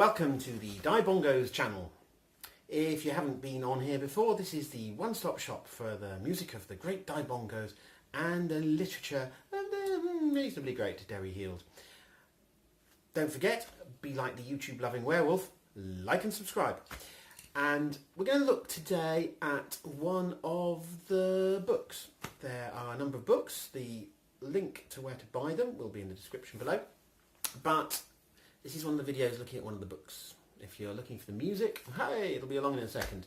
Welcome to the Die Bongos channel. If you haven't been on here before, this is the one-stop shop for the music of the great Die Bongos and the literature of the reasonably great Derry Heald. Don't forget, be like the YouTube-loving werewolf, like and subscribe. And we're going to look today at one of the books. There are a number of books. The link to where to buy them will be in the description below. But this is one of the videos looking at one of the books. If you're looking for the music, hey, it'll be along in a second.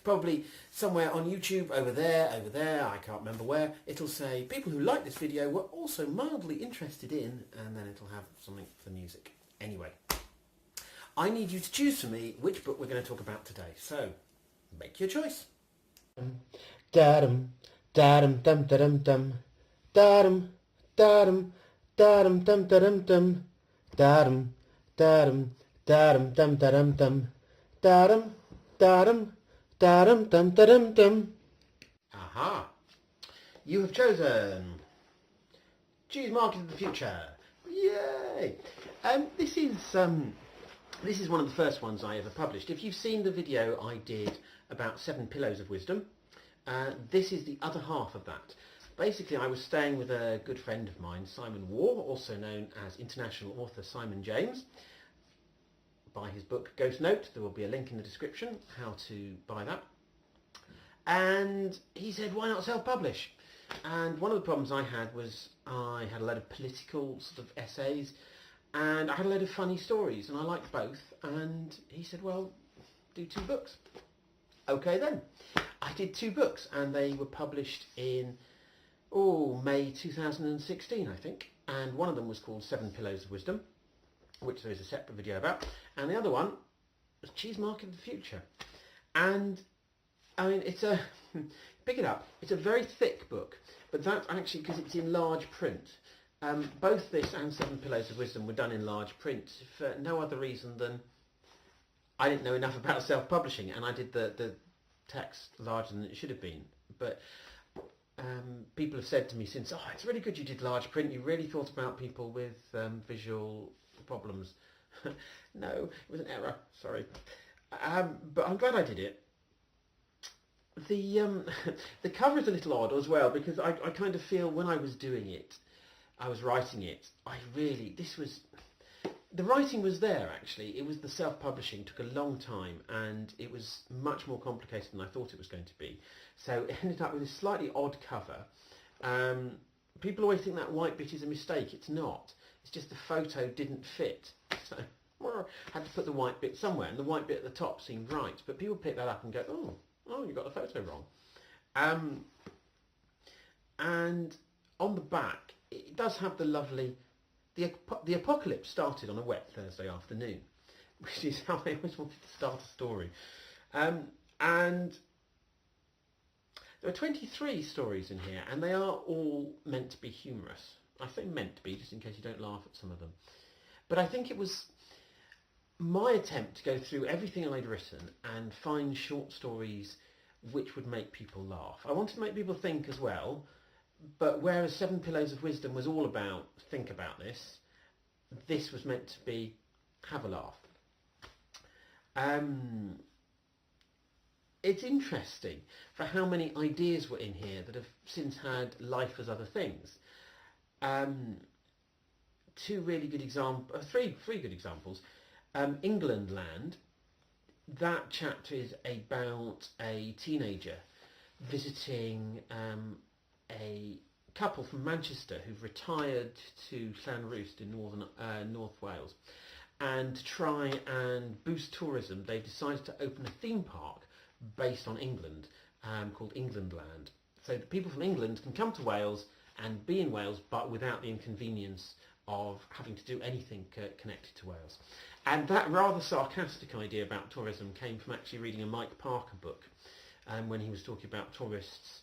Probably somewhere on YouTube, over there, I can't remember where, it'll say, people who like this video were also mildly interested in, and then it'll have something for the music. Anyway, I need you to choose for me which book we're going to talk about today. So, make your choice. Da-dum, da-dum, dum, da-dum, dum. Da-dum, da-dum, da-dum, dum, da-dum, dum. Da-dum, da-dum, da-dum, dum, da-dum, dum. Da-dum, da-dum, da-dum, dum, da-dum, dum. Aha! You have chosen Choose Market of the Future. Yay! This is one of the first ones I ever published. If you've seen the video I did about 7 Pillows of Wisdom, this is the other half of that. Basically, I was staying with a good friend of mine, Simon Waugh, also known as international author Simon James, by his book Ghost Note. There will be a link in the description how to buy that. And he said, why not self-publish? And one of the problems I had was I had a load of political sort of essays and I had a load of funny stories, and I liked both. And he said, well, do 2 books. Okay then. I did 2 books, and they were published in May 2016, I think. And one of them was called 7 Pillows of Wisdom, which there is a separate video about. And the other one was Cheese Market of the Future. And, I mean, it's a... pick it up. It's a very thick book, but that's actually because it's in large print. Both this and 7 Pillows of Wisdom were done in large print for no other reason than I didn't know enough about self-publishing, and I did the text larger than it should have been. But people have said to me since, oh, it's really good you did large print, you really thought about people with visual problems. No, it was an error, sorry. But I'm glad I did it. The cover is a little odd as well, because I kind of feel when I was doing it, I was writing it, the writing was there actually, it was the self-publishing took a long time and it was much more complicated than I thought it was going to be. So it ended up with a slightly odd cover. People always think that white bit is a mistake. It's not. It's just the photo didn't fit. So I had to put the white bit somewhere, and the white bit at the top seemed right. But people pick that up and go, oh, you got the photo wrong. And on the back, it does have the lovely... The apocalypse started on a wet Thursday afternoon, which is how I always wanted to start a story. And there are 23 stories in here, and they are all meant to be humorous. I say meant to be, just in case you don't laugh at some of them. But I think it was my attempt to go through everything I'd written and find short stories which would make people laugh. I wanted to make people think as well, but whereas 7 Pillows of Wisdom was all about think about this, this was meant to be have a laugh. It's interesting for how many ideas were in here that have since had life as other things. 2 really good examples, 3 good examples. England Land, that chapter is about a teenager visiting a couple from Manchester who've retired to Llanrwst in North Wales, and to try and boost tourism they've decided to open a theme park based on England called England Land, so that people from England can come to Wales and be in Wales but without the inconvenience of having to do anything connected to Wales. And that rather sarcastic idea about tourism came from actually reading a Mike Parker book when he was talking about tourists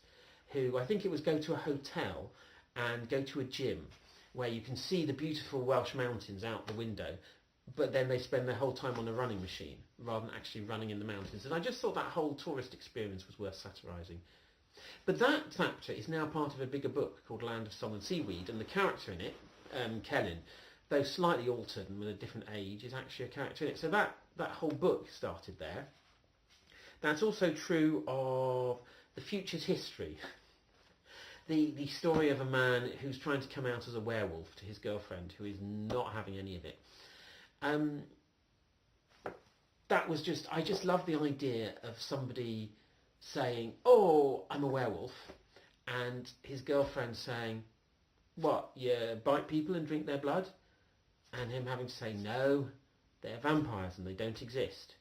who, I think it was, go to a hotel and go to a gym where you can see the beautiful Welsh mountains out the window, but then they spend their whole time on a running machine rather than actually running in the mountains. And I just thought that whole tourist experience was worth satirising. But that chapter is now part of a bigger book called Land of Song and Seaweed, and the character in it, Kellen, though slightly altered and with a different age, is actually a character in it. So that whole book started there. That's also true of The Future's History. The story of a man who's trying to come out as a werewolf to his girlfriend, who is not having any of it. That was just, I just love the idea of somebody saying, "Oh, I'm a werewolf," and his girlfriend saying, "What, you bite people and drink their blood?" And him having to say, "No, they're vampires and they don't exist."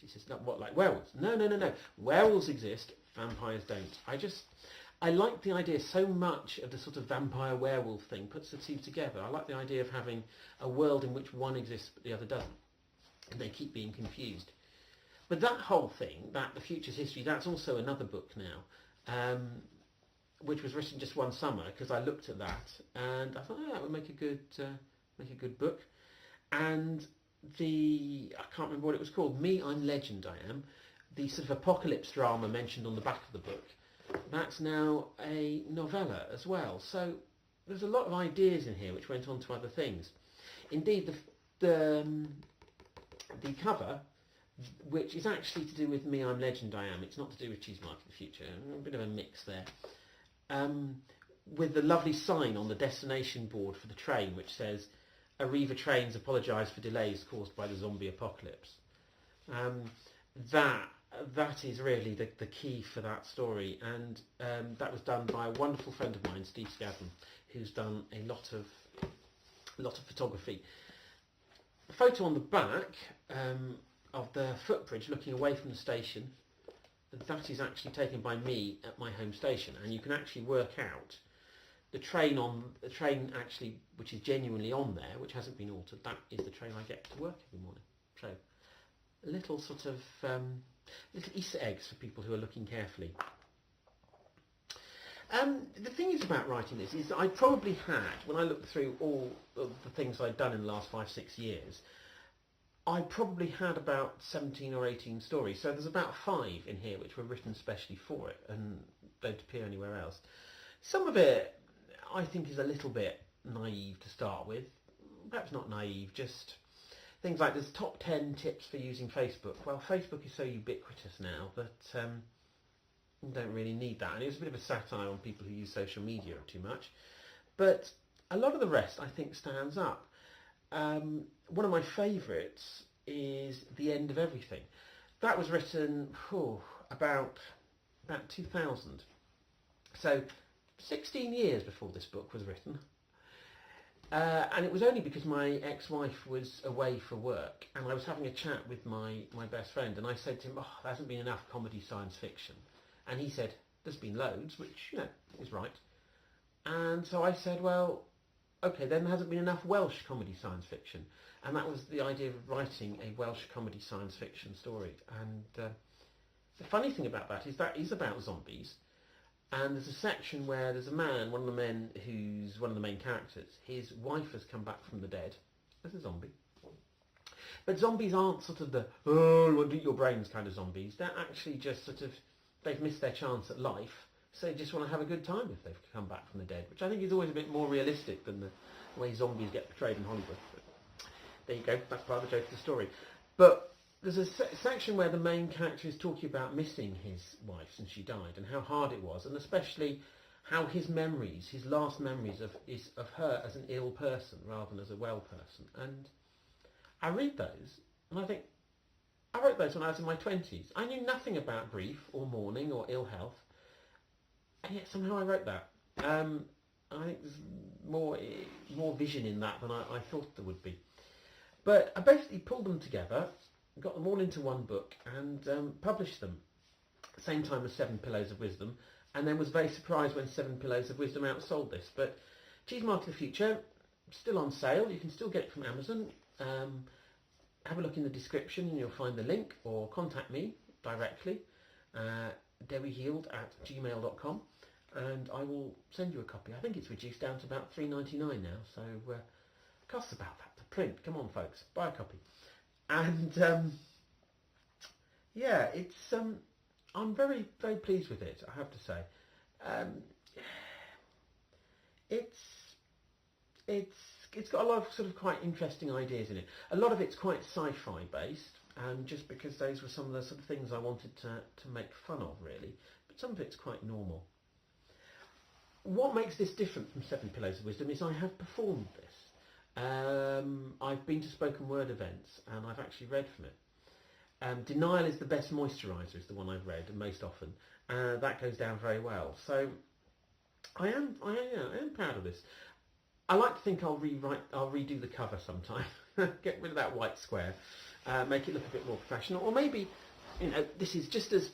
She says, "No, what, like werewolves?" No. Werewolves exist, vampires don't. I like the idea so much of the sort of vampire-werewolf thing, puts the two together. I like the idea of having a world in which one exists but the other doesn't. And they keep being confused. But that whole thing, The Future's History, that's also another book now, which was written just one summer, because I looked at that and I thought, that would make a good book. And I can't remember what it was called, Me, I'm Legend, I Am, the sort of apocalypse drama mentioned on the back of the book, that's now a novella as well. So there's a lot of ideas in here which went on to other things. Indeed, the cover, which is actually to do with Me, I'm Legend, I Am. It's not to do with Cheesemark of the Future. A bit of a mix there. With the lovely sign on the destination board for the train, which says, "Arriva trains apologise for delays caused by the zombie apocalypse." That is really the key for that story, and that was done by a wonderful friend of mine, Steve Scadden, who's done a lot of photography. The photo on the back of the footbridge looking away from the station, that is actually taken by me at my home station, and you can actually work out the train actually, which is genuinely on there, which hasn't been altered. That is the train I get to work every morning. So little sort of little Easter eggs for people who are looking carefully. The thing is about writing this is that I probably had, when I looked through all of the things I'd done in the last 5-6 years, I probably had about 17 or 18 stories. So there's about 5 in here which were written specially for it and don't appear anywhere else. Some of it I think is a little bit naive to start with. Perhaps not naive, just things like there's top 10 tips for using Facebook. Well, Facebook is so ubiquitous now that you don't really need that. And it was a bit of a satire on people who use social media too much. But a lot of the rest I think stands up. One of my favourites is The End of Everything. That was written about 2000. So 16 years before this book was written. And it was only because my ex-wife was away for work and I was having a chat with my best friend, and I said to him, there hasn't been enough comedy science fiction. And he said, there's been loads, which, is right. And so I said, well, okay, then there hasn't been enough Welsh comedy science fiction. And that was the idea of writing a Welsh comedy science fiction story. And the funny thing about that is about zombies. And there's a section where there's a man, one of the men who's one of the main characters. His wife has come back from the dead as a zombie. But zombies aren't sort of the, I want to eat your brains kind of zombies. They're actually just sort of, they've missed their chance at life, so they just want to have a good time if they've come back from the dead, which I think is always a bit more realistic than the way zombies get portrayed in Hollywood. But there you go, that's part of the joke of the story. But there's a section where the main character is talking about missing his wife since she died and how hard it was, and especially how his memories, his last memories is of her as an ill person rather than as a well person. And I read those and I think, I wrote those when I was in my 20s. I knew nothing about grief or mourning or ill health, and yet somehow I wrote that. I think there's more vision in that than I thought there would be. But I basically pulled them together, got them all into one book and published them at the same time as 7 Pillows of Wisdom, and then was very surprised when 7 Pillows of Wisdom outsold this. But Cheesemark of the Future, still on sale. You can still get it from Amazon. Have a look in the description and you'll find the link, or contact me directly, debbieheald@gmail.com, and I will send you a copy. I think it's reduced down to about $3.99 now, so it costs about that to print. Come on folks, buy a copy. And yeah, it's I'm very, very pleased with it, I have to say. it's got a lot of sort of quite interesting ideas in it. A lot of it's quite sci-fi based, just because those were some of the sort of things I wanted to make fun of, really. But some of it's quite normal. What makes this different from Seven Pillows of Wisdom is I have performed this. I've been to spoken word events and I've actually read from it. Denial is the best moisturiser is the one I've read most often. That goes down very well. So I am proud of this. I like to think I'll redo the cover sometime. Get rid of that white square, make it look a bit more professional. Or maybe, this is just as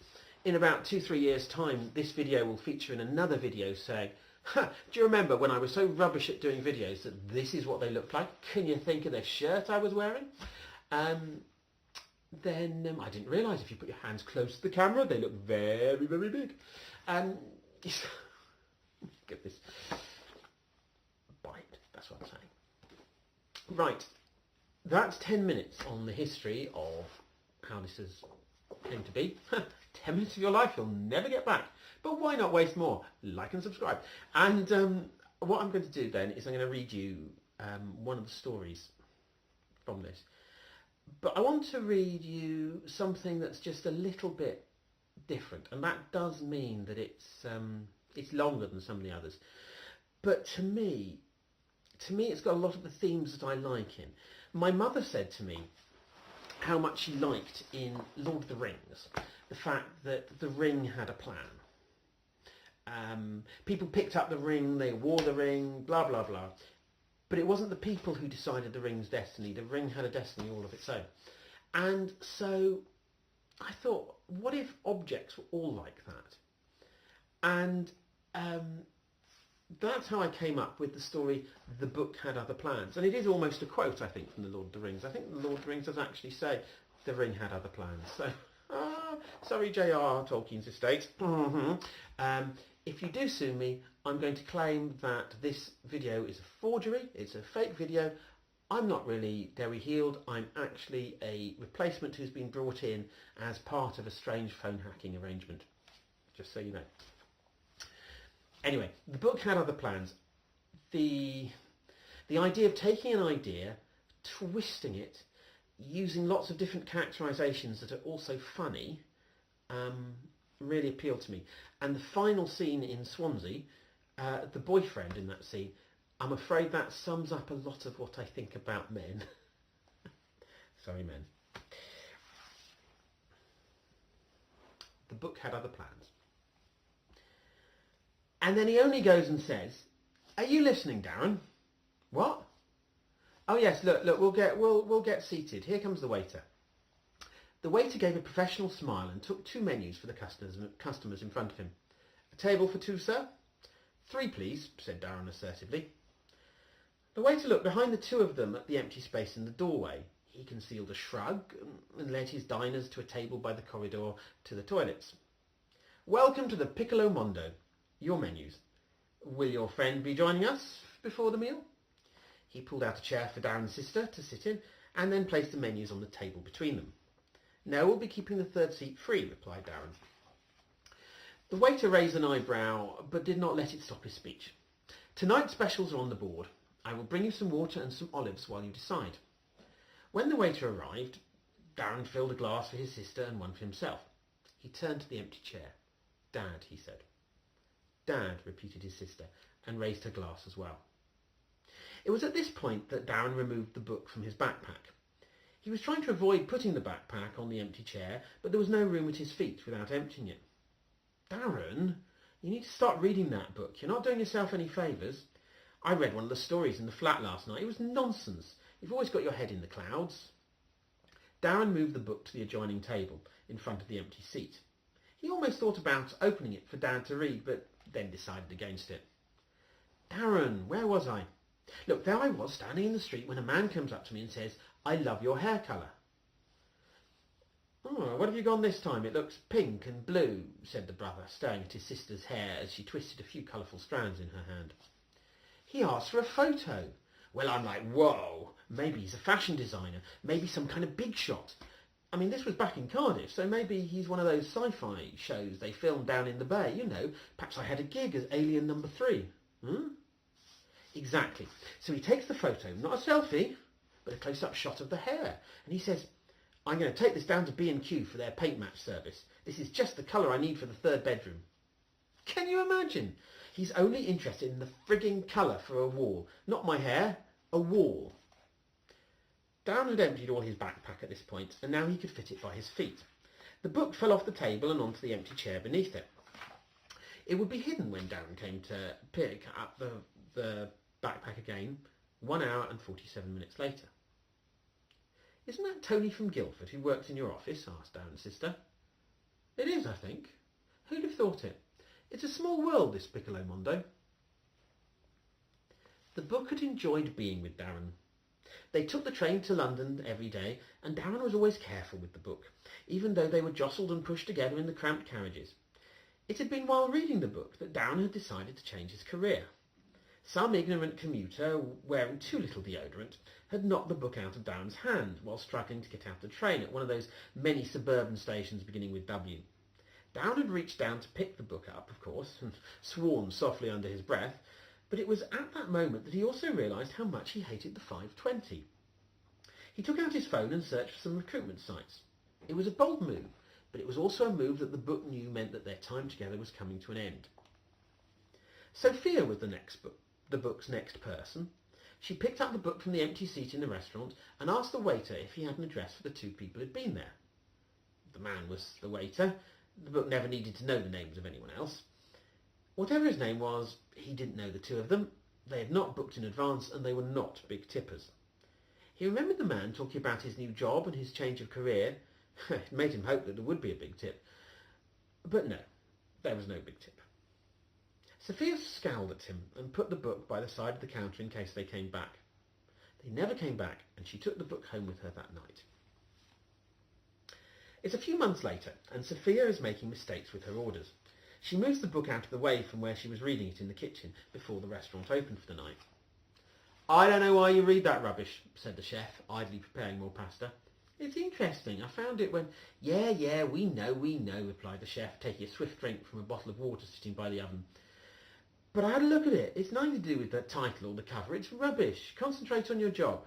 in about 2-3 years' time, this video will feature in another video saying, do you remember when I was so rubbish at doing videos that this is what they looked like? Can you think of the shirt I was wearing? Then I didn't realise if you put your hands close to the camera, they look very, very big. Get this. Bite, that's what I'm saying. Right, that's 10 minutes on the history of how this has came to be. 10 minutes of your life you'll never get back. But why not waste more? Like and subscribe. And what I'm going to do then is I'm going to read you one of the stories from this. But I want to read you something that's just a little bit different. And that does mean that it's longer than some of the others. But to me it's got a lot of the themes that I like in. My mother said to me how much she liked in Lord of the Rings the fact that the ring had a plan. People picked up the ring, they wore the ring, blah blah blah. But it wasn't the people who decided the ring's destiny. The ring had a destiny all of its own. And so I thought, what if objects were all like that? And that's how I came up with the story, The Book Had Other Plans. And it is almost a quote, I think, from the Lord of the Rings. I think the Lord of the Rings does actually say, the ring had other plans. So, sorry J.R. Tolkien's estate. If you do sue me, I'm going to claim that this video is a forgery, it's a fake video. I'm not really Derry Heald, I'm actually a replacement who's been brought in as part of a strange phone hacking arrangement. Just so you know. Anyway, the book had other plans. The idea of taking an idea, twisting it, using lots of different characterizations that are also funny, really appealed to me. And the final scene in Swansea, the boyfriend in that scene, I'm afraid that sums up a lot of what I think about men. Sorry, men. The book had other plans. And then he only goes and says, "Are you listening, Darren?" "What?" "Oh yes, look, we'll get seated. Here comes the waiter." The waiter gave a professional smile and took 2 menus for the customers in front of him. "A table for 2, sir?" "3, please," said Darren assertively. The waiter looked behind the 2 of them at the empty space in the doorway. He concealed a shrug and led his diners to a table by the corridor to the toilets. "Welcome to the Piccolo Mondo. Your menus. Will your friend be joining us before the meal?" He pulled out a chair for Darren's sister to sit in and then placed the menus on the table between them. "No, we'll be keeping the 3rd seat free," replied Darren. The waiter raised an eyebrow but did not let it stop his speech. "Tonight's specials are on the board. I will bring you some water and some olives while you decide." When the waiter arrived, Darren filled a glass for his sister and one for himself. He turned to the empty chair. "Dad," he said. "Dad," repeated his sister, and raised her glass as well. It was at this point that Darren removed the book from his backpack. He was trying to avoid putting the backpack on the empty chair, but there was no room at his feet without emptying it. "Darren, you need to start reading that book. You're not doing yourself any favours. I read one of the stories in the flat last night. It was nonsense. You've always got your head in the clouds." Darren moved the book to the adjoining table, in front of the empty seat. He almost thought about opening it for Dad to read, but then decided against it. "Darren, where was I? Look, there I was, standing in the street, when a man comes up to me and says, 'I love your hair colour.'" "Oh, what have you gone this time? It looks pink and blue," said the brother, staring at his sister's hair as she twisted a few colourful strands in her hand. "He asked for a photo." Well, I'm like, whoa, maybe he's a fashion designer, maybe some kind of big shot. I mean, this was back in Cardiff, so maybe he's one of those sci-fi shows they filmed down in the bay, you know. Perhaps I had a gig as Alien number 3. Exactly. So he takes the photo, not a selfie, but a close-up shot of the hair. And he says, I'm going to take this down to B&Q for their paint match service. This is just the colour I need for the third bedroom. Can you imagine? He's only interested in the frigging colour for a wall. Not my hair, a wall. Darren had emptied all his backpack at this point, and now he could fit it by his feet. The book fell off the table and onto the empty chair beneath it. It would be hidden when Darren came to pick up the backpack again, 1 hour and 47 minutes later. Isn't that Tony from Guildford who works in your office? Asked Darren's sister. It is, I think. Who'd have thought it? It's a small world, this Piccolo Mondo. The book had enjoyed being with Darren. They took the train to London every day, and Darren was always careful with the book, even though they were jostled and pushed together in the cramped carriages. It had been while reading the book that Darren had decided to change his career. Some ignorant commuter, wearing too little deodorant, had knocked the book out of Darren's hand while struggling to get out the train at one of those many suburban stations beginning with W. Darren had reached down to pick the book up, of course, and sworn softly under his breath, but it was at that moment that he also realised how much he hated the 5:20. He took out his phone and searched for some recruitment sites. It was a bold move, but it was also a move that the book knew meant that their time together was coming to an end. Sophia was the book's next person. She picked up the book from the empty seat in the restaurant and asked the waiter if he had an address for the two people who had been there. The man was the waiter. The book never needed to know the names of anyone else. Whatever his name was, he didn't know the two of them. They had not booked in advance, and they were not big tippers. He remembered the man talking about his new job and his change of career. It made him hope that there would be a big tip. But no, there was no big tip. Sophia scowled at him and put the book by the side of the counter in case they came back. They never came back, and she took the book home with her that night. It's a few months later, and Sophia is making mistakes with her orders. She moves the book out of the way from where she was reading it in the kitchen before the restaurant opened for the night. I don't know why you read that rubbish, said the chef, idly preparing more pasta. It's interesting. I found it when... Yeah, we know, replied the chef, taking a swift drink from a bottle of water sitting by the oven. But I had a look at it. It's nothing to do with the title or the cover. It's rubbish. Concentrate on your job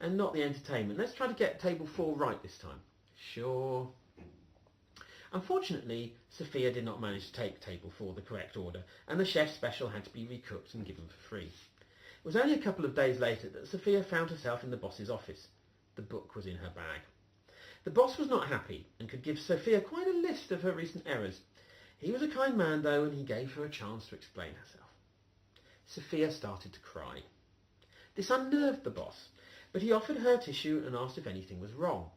and not the entertainment. Let's try to get table 4 right this time. Sure. Unfortunately, Sophia did not manage to take table 4 the correct order, and the chef's special had to be recooked and given for free. It was only a couple of days later that Sophia found herself in the boss's office. The book was in her bag. The boss was not happy and could give Sophia quite a list of her recent errors. He was a kind man, though, and he gave her a chance to explain herself. Sophia started to cry. This unnerved the boss, but he offered her tissue and asked if anything was wrong.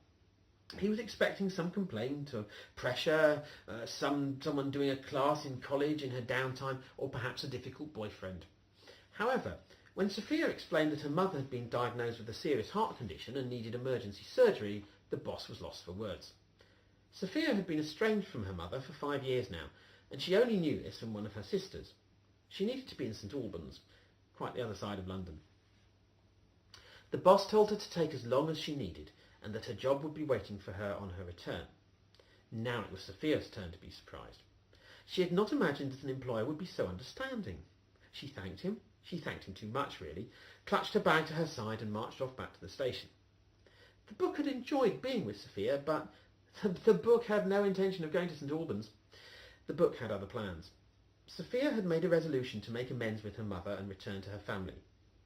He was expecting some complaint of pressure, someone doing a class in college in her downtime, or perhaps a difficult boyfriend. However, when Sophia explained that her mother had been diagnosed with a serious heart condition and needed emergency surgery, the boss was lost for words. Sophia had been estranged from her mother for 5 years now, and she only knew this from one of her sisters. She needed to be in St Albans, quite the other side of London. The boss told her to take as long as she needed, and that her job would be waiting for her on her return. Now it was Sophia's turn to be surprised. She had not imagined that an employer would be so understanding. She thanked him too much really, clutched her bag to her side and marched off back to the station. The book had enjoyed being with Sophia, but the book had no intention of going to St Albans. The book had other plans. Sophia had made a resolution to make amends with her mother and return to her family.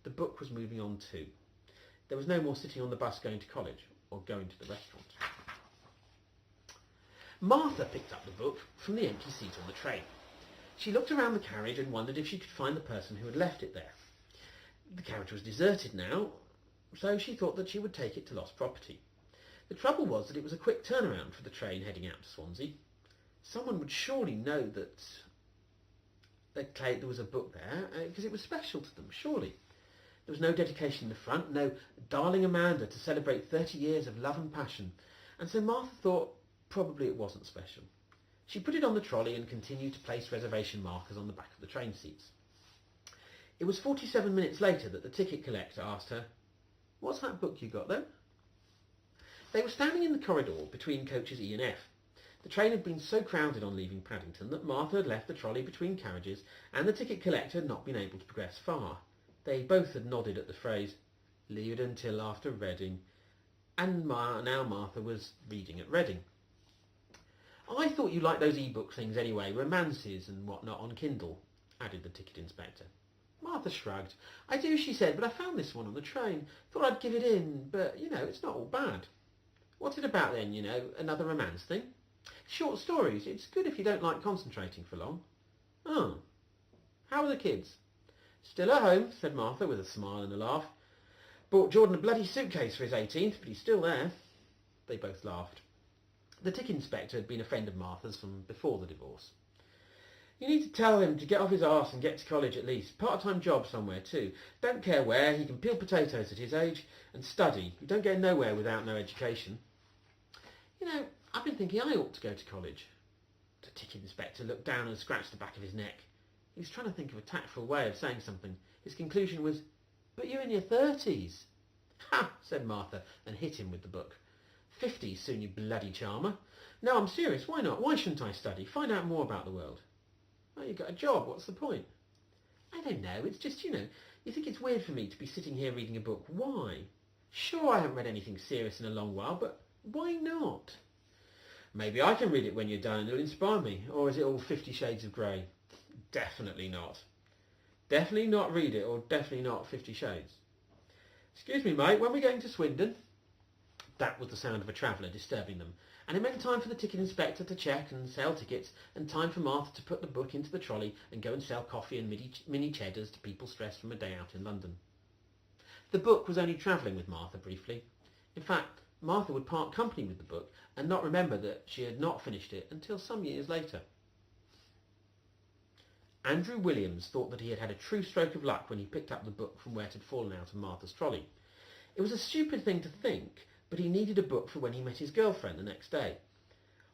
The book was moving on too. There was no more sitting on the bus going to college or going to the restaurant. Martha picked up the book from the empty seat on the train. She looked around the carriage and wondered if she could find the person who had left it there. The carriage was deserted now, so she thought that she would take it to lost property. The trouble was that it was a quick turnaround for the train heading out to Swansea. Someone would surely know that there was a book there, because it was special to them, surely. There was no dedication in the front, no darling Amanda to celebrate 30 years of love and passion, and so Martha thought probably it wasn't special. She put it on the trolley and continued to place reservation markers on the back of the train seats. It was 47 minutes later that the ticket collector asked her, "What's that book you got then?" They were standing in the corridor between coaches E and F. The train had been so crowded on leaving Paddington that Martha had left the trolley between carriages and the ticket collector had not been able to progress far. They both had nodded at the phrase, leave it until after Reading, and now Martha was reading at Reading. I thought you liked those e-book things anyway, romances and whatnot on Kindle, added the ticket inspector. Martha shrugged. I do, she said, but I found this one on the train. Thought I'd give it in, but, it's not all bad. What's it about then, another romance thing? Short stories. It's good if you don't like concentrating for long. Oh. How are the kids? Still at home, said Martha with a smile and a laugh. Bought Jordan a bloody suitcase for his 18th, but he's still there. They both laughed. The ticket inspector had been a friend of Martha's from before the divorce. You need to tell him to get off his arse and get to college at least. Part-time job somewhere too. Don't care where, he can peel potatoes at his age and study. You don't get nowhere without no education. I've been thinking I ought to go to college. The ticket inspector looked down and scratched the back of his neck. He was trying to think of a tactful way of saying something. His conclusion was, but you're in your 30s. Ha, said Martha and hit him with the book. 50s soon, you bloody charmer. No, I'm serious. Why not? Why shouldn't I study? Find out more about the world. Well, you've got a job. What's the point? I don't know. It's just, you think it's weird for me to be sitting here reading a book. Why? Sure, I haven't read anything serious in a long while, but why not? Maybe I can read it when you're done and it'll inspire me. Or is it all 50 Shades of Grey? Definitely not. Definitely not read it, or definitely not 50 Shades. Excuse me, mate, when are we going to Swindon? That was the sound of a traveller disturbing them, and it meant time for the ticket inspector to check and sell tickets, and time for Martha to put the book into the trolley and go and sell coffee and mini cheddars to people stressed from a day out in London. The book was only travelling with Martha briefly. In fact, Martha would part company with the book and not remember that she had not finished it until some years later. Andrew Williams thought that he had had a true stroke of luck when he picked up the book from where it had fallen out of Martha's trolley. It was a stupid thing to think, but he needed a book for when he met his girlfriend the next day.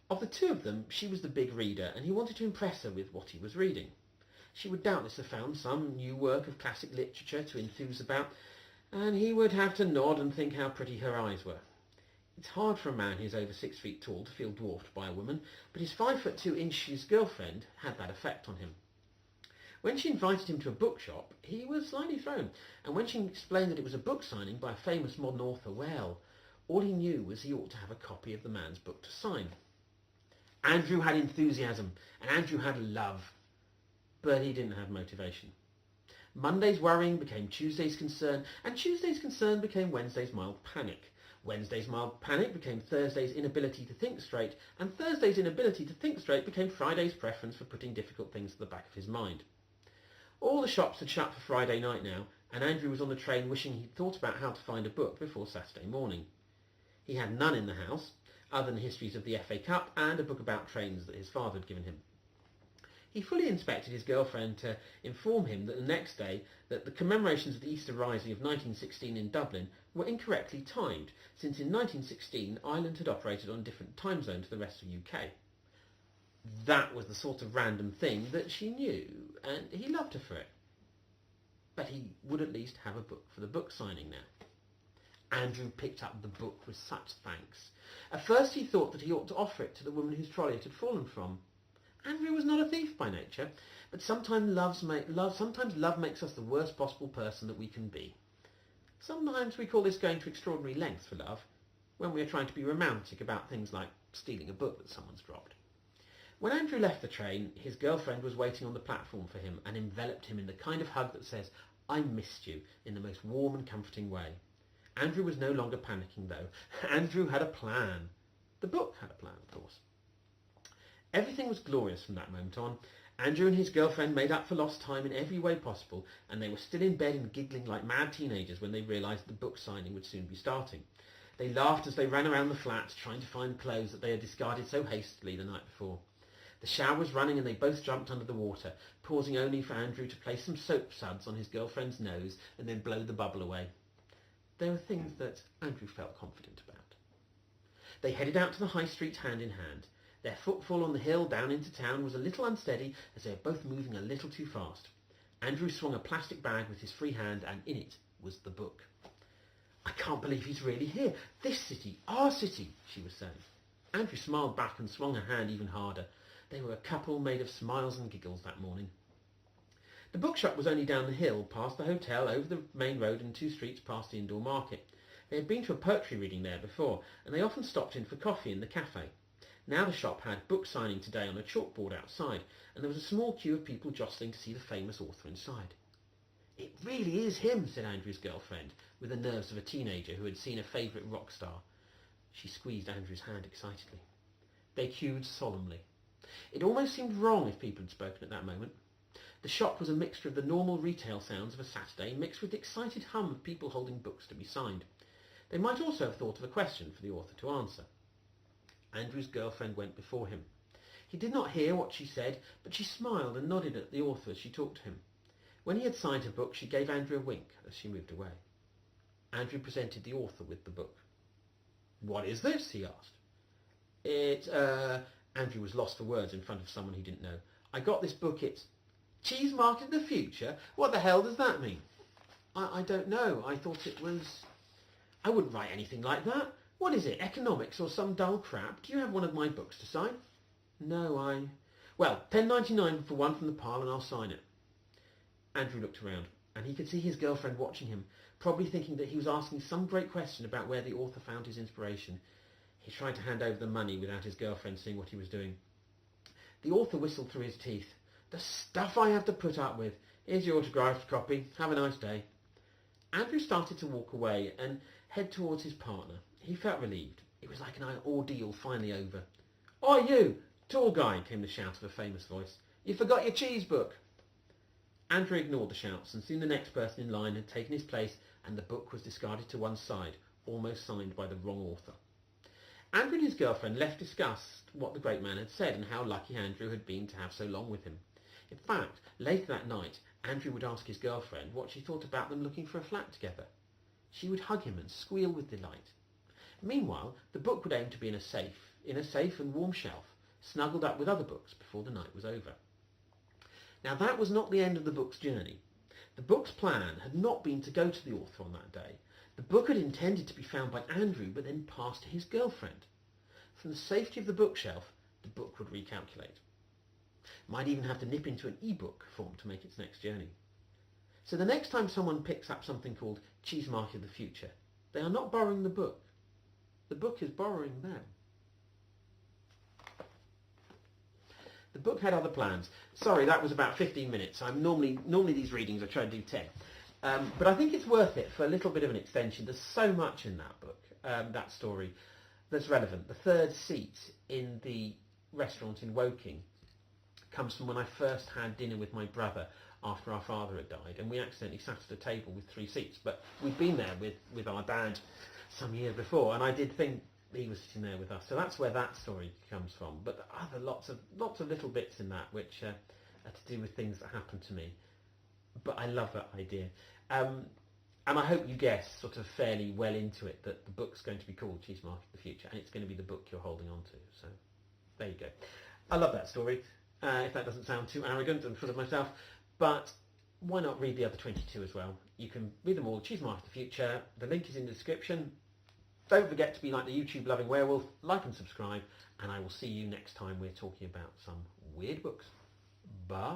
Of the two of them, she was the big reader, and he wanted to impress her with what he was reading. She would doubtless have found some new work of classic literature to enthuse about, and he would have to nod and think how pretty her eyes were. It's hard for a man who's over 6 feet tall to feel dwarfed by a woman, but his 5'2" girlfriend had that effect on him. When she invited him to a bookshop, he was slightly thrown, and when she explained that it was a book signing by a famous modern author, well, all he knew was he ought to have a copy of the man's book to sign. Andrew had enthusiasm, and Andrew had love, but he didn't have motivation. Monday's worrying became Tuesday's concern, and Tuesday's concern became Wednesday's mild panic. Wednesday's mild panic became Thursday's inability to think straight, and Thursday's inability to think straight became Friday's preference for putting difficult things at the back of his mind. All the shops had shut for Friday night now, and Andrew was on the train wishing he'd thought about how to find a book before Saturday morning. He had none in the house, other than histories of the FA Cup and a book about trains that his father had given him. He fully expected his girlfriend to inform him that the next day that the commemorations of the Easter Rising of 1916 in Dublin were incorrectly timed, since in 1916 Ireland had operated on a different time zone to the rest of the UK. That was the sort of random thing that she knew, and he loved her for it. But he would at least have a book for the book signing now. Andrew picked up the book with such thanks. At first he thought that he ought to offer it to the woman whose trolley it had fallen from. Andrew was not a thief by nature, but sometimes love makes us the worst possible person that we can be. Sometimes we call this going to extraordinary lengths for love, when we are trying to be romantic about things like stealing a book that someone's dropped. When Andrew left the train, his girlfriend was waiting on the platform for him and enveloped him in the kind of hug that says, "I missed you," in the most warm and comforting way. Andrew was no longer panicking, though. Andrew had a plan. The book had a plan, of course. Everything was glorious from that moment on. Andrew and his girlfriend made up for lost time in every way possible, and they were still in bed and giggling like mad teenagers when they realised the book signing would soon be starting. They laughed as they ran around the flat, trying to find clothes that they had discarded so hastily the night before. The shower was running and they both jumped under the water, pausing only for Andrew to place some soap suds on his girlfriend's nose and then blow the bubble away. There were things that Andrew felt confident about. They headed out to the high street hand in hand. Their footfall on the hill down into town was a little unsteady as they were both moving a little too fast. Andrew swung a plastic bag with his free hand, and in it was the book. "I can't believe he's really here. This city, our city," she was saying. Andrew smiled back and swung her hand even harder. They were a couple made of smiles and giggles that morning. The bookshop was only down the hill, past the hotel, over the main road and 2 streets past the indoor market. They had been to a poetry reading there before, and they often stopped in for coffee in the cafe. Now the shop had book signing today on a chalkboard outside, and there was a small queue of people jostling to see the famous author inside. "It really is him," said Andrew's girlfriend, with the nerves of a teenager who had seen a favourite rock star. She squeezed Andrew's hand excitedly. They queued solemnly. It almost seemed wrong if people had spoken at that moment. The shop was a mixture of the normal retail sounds of a Saturday mixed with the excited hum of people holding books to be signed. They might also have thought of a question for the author to answer. Andrew's girlfriend went before him. He did not hear what she said, but she smiled and nodded at the author as she talked to him. When he had signed her book, she gave Andrew a wink as she moved away. Andrew presented the author with the book. "What is this?" he asked. Andrew was lost for words in front of someone he didn't know. "I got this book, it's Cheese Market of the Future? What the hell does that mean?" I don't know. I thought it was... I wouldn't write anything like that. What is it, economics or some dull crap? Do you have one of my books to sign?" "No, Well, £10.99 for one from the pile and I'll sign it." Andrew looked around, and he could see his girlfriend watching him, probably thinking that he was asking some great question about where the author found his inspiration. He tried to hand over the money without his girlfriend seeing what he was doing. The author whistled through his teeth. "The stuff I have to put up with. Here's your autographed copy. Have a nice day." Andrew started to walk away and head towards his partner. He felt relieved. It was like an ordeal finally over. "Oi, you! Tall guy!" came the shout of a famous voice. "You forgot your cheese book!" Andrew ignored the shouts, and soon the next person in line had taken his place, and the book was discarded to one side, almost signed by the wrong author. Andrew and his girlfriend left discussed what the great man had said and how lucky Andrew had been to have so long with him. In fact, later that night, Andrew would ask his girlfriend what she thought about them looking for a flat together. She would hug him and squeal with delight. Meanwhile, the book would aim to be in a safe and warm shelf, snuggled up with other books before the night was over. Now that was not the end of the book's journey. The book's plan had not been to go to the author on that day. The book had intended to be found by Andrew, but then passed to his girlfriend. From the safety of the bookshelf, the book would recalculate. Might even have to nip into an e-book form to make its next journey. So the next time someone picks up something called Cheese Market of the Future, they are not borrowing the book. The book is borrowing them. The book had other plans. Sorry, that was about 15 minutes. Normally these readings I try to do 10. But I think it's worth it for a little bit of an extension. There's so much in that book, that story, that's relevant. The third seat in the restaurant in Woking comes from when I first had dinner with my brother after our father had died, and we accidentally sat at a table with 3 seats. But we'd been there with our dad some years before, and I did think he was sitting there with us. So that's where that story comes from. But there are lots of little bits in that which are to do with things that happened to me. But I love that idea. And I hope you guess sort of fairly well into it that the book's going to be called Cheese Market of the Future, and it's going to be the book you're holding on to. So there you go. I love that story, if that doesn't sound too arrogant and full of myself. But why not read the other 22 as well? You can read them all, Cheese Market of the Future. The link is in the description. Don't forget to be like the YouTube loving werewolf, like and subscribe, and I will see you next time we're talking about some weird books. Bye.